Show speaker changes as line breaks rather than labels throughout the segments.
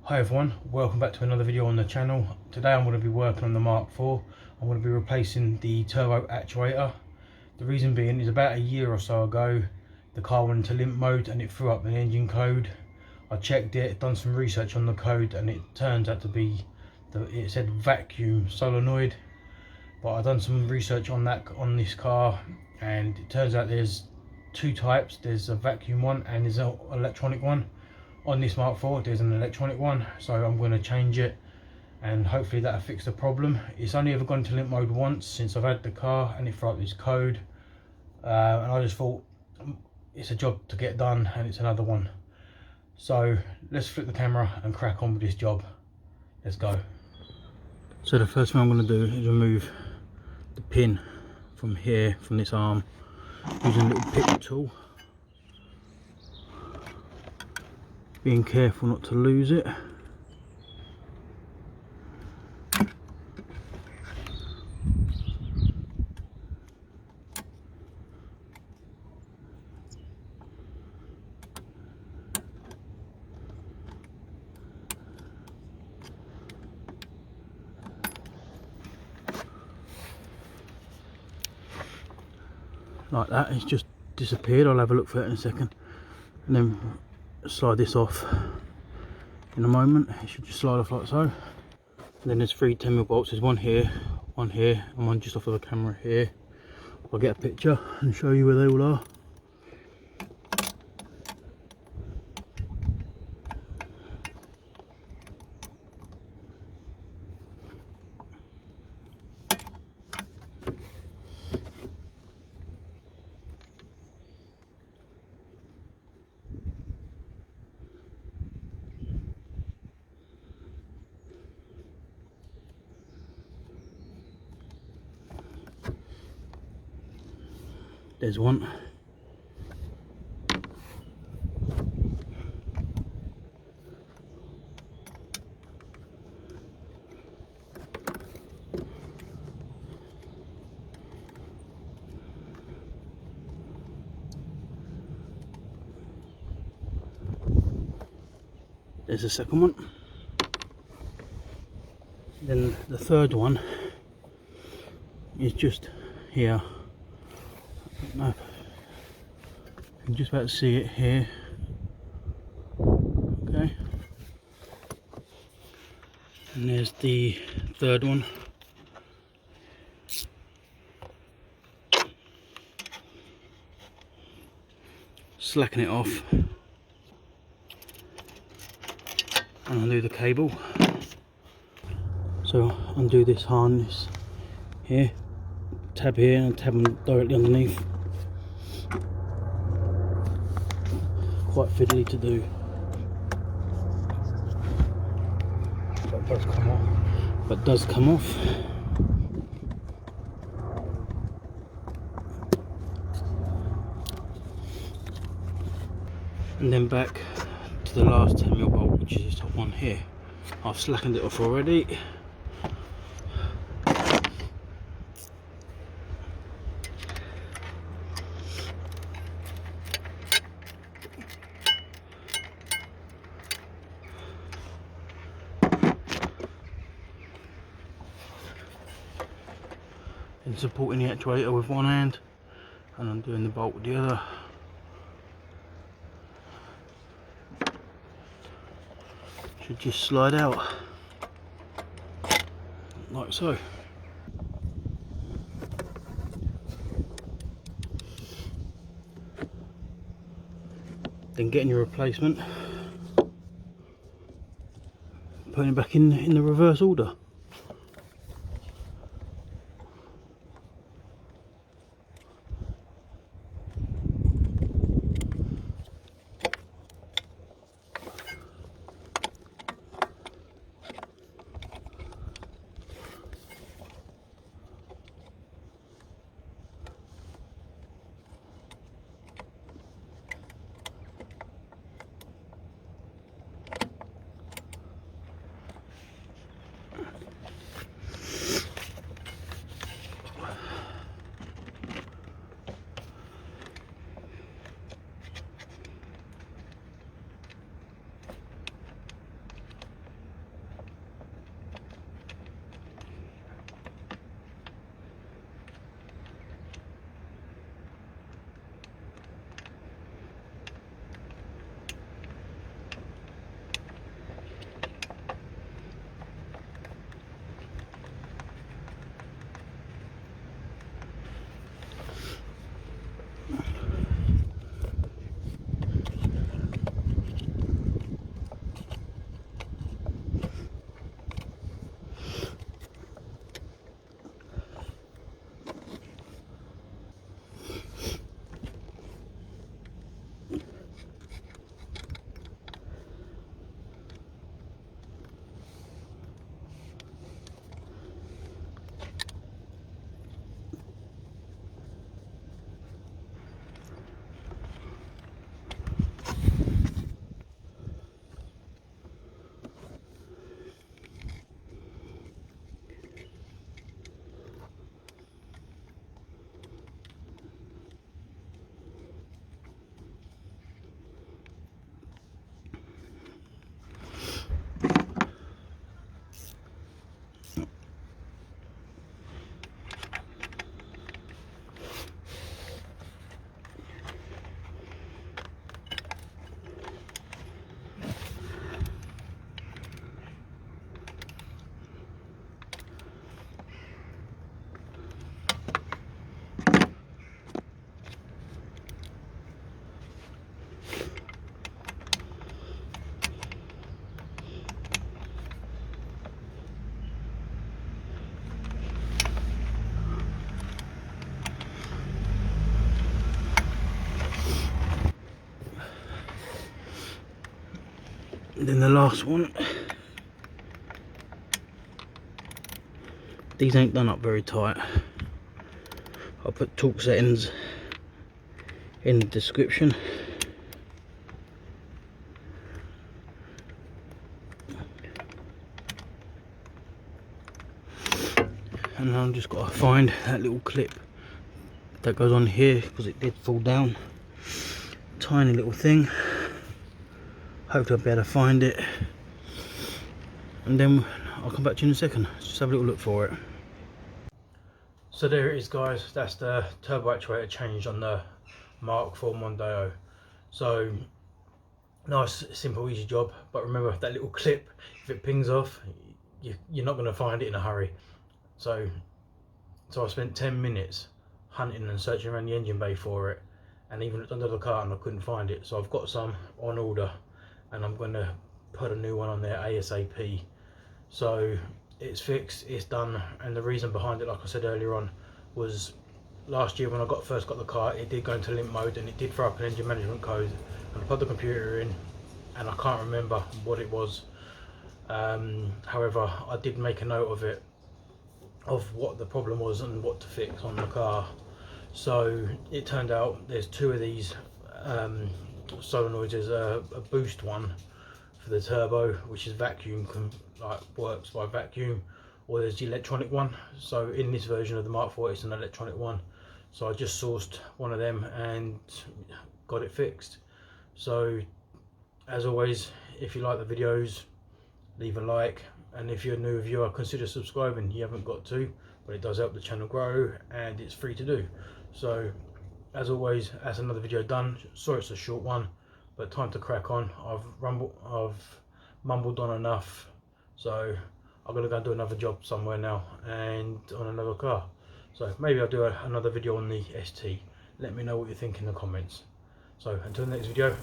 Hi everyone, welcome back to another video on the channel. Today I'm going to be working on the Mark IV. I'm going to be replacing the Turbo Actuator. The reason being is about a year or so ago the car went into limp mode and it threw up an engine code. I checked it, done some research on the code, and it turns out to be, it said vacuum solenoid. But I've done some research on this car, and it turns out there's two types. There's a vacuum one and there's an electronic one. On this Mark IV there's an electronic one, so I'm going to change it and hopefully that'll fix the problem. It's only ever gone to limp mode once since I've had the car, and it threw up this code, and I just thought it's a job to get done and it's another one. So let's flip the camera and crack on with this job. Let's go. So the first thing I'm going to do is remove the pin from here, from this arm, using a little pick tool. Being careful not to lose it. Like that, it's just disappeared. I'll have a look for it in a second, and then slide this off in a moment. It should just slide off like so. And then there's three 10mm bolts. There's one here, and one just off of the camera here. I'll get a picture and show you where they all are. There's one. There's the second one. Then the third one is just here. No, I'm just about to see it here. Okay, and there's the third one. Slacken it off and undo the cable. So undo this harness here, tab here, and tab them directly underneath. Quite fiddly to do, but it does come off. And then back to the last 10mm bolt, which is this top one here. I've slackened it off already. And supporting the actuator with one hand, and I'm doing the bolt with the other. Should just slide out like so. Then getting your replacement, putting it back in the reverse order. And then the last one, these ain't done up very tight. I'll put torque settings in the description. And I've just got to find that little clip that goes on here, because it did fall down. Tiny little thing. Hopefully I'll be able to find it, and then I'll come back to you in a second. Just have a little look for it. So there it is, guys. That's the turbo actuator changed on the Mark 4 Mondeo. So nice, simple, easy job. But remember that little clip, if it pings off, you're not going to find it in a hurry. So I spent 10 minutes hunting and searching around the engine bay for it, and even under the car, and I couldn't find it. So I've got some on order, and I'm going to put a new one on there ASAP. So it's fixed, it's done. And the reason behind it, like I said earlier on, was last year when I first got the car, it did go into limp mode, and it did throw up an engine management code, and I put the computer in and I can't remember what it was. However, I did make a note of it, of what the problem was and what to fix on the car. So it turned out there's two of these solenoids. There's a boost one for the turbo, which is vacuum, like works by vacuum, or there's the electronic one. So in this version of the Mark 4, it's an electronic one. So I just sourced one of them and got it fixed. So as always, if you like the videos, leave a like, and if you're a new viewer, consider subscribing. You haven't got to, but it does help the channel grow, and it's free to do. So as always, that's another video done. Sorry it's a short one, but time to crack on. I've mumbled on enough, so I'm gonna go and do another job somewhere now, and on another car. So maybe I'll do another video on the ST. Let me know what you think in the comments. So until the next video,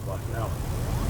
bye for now.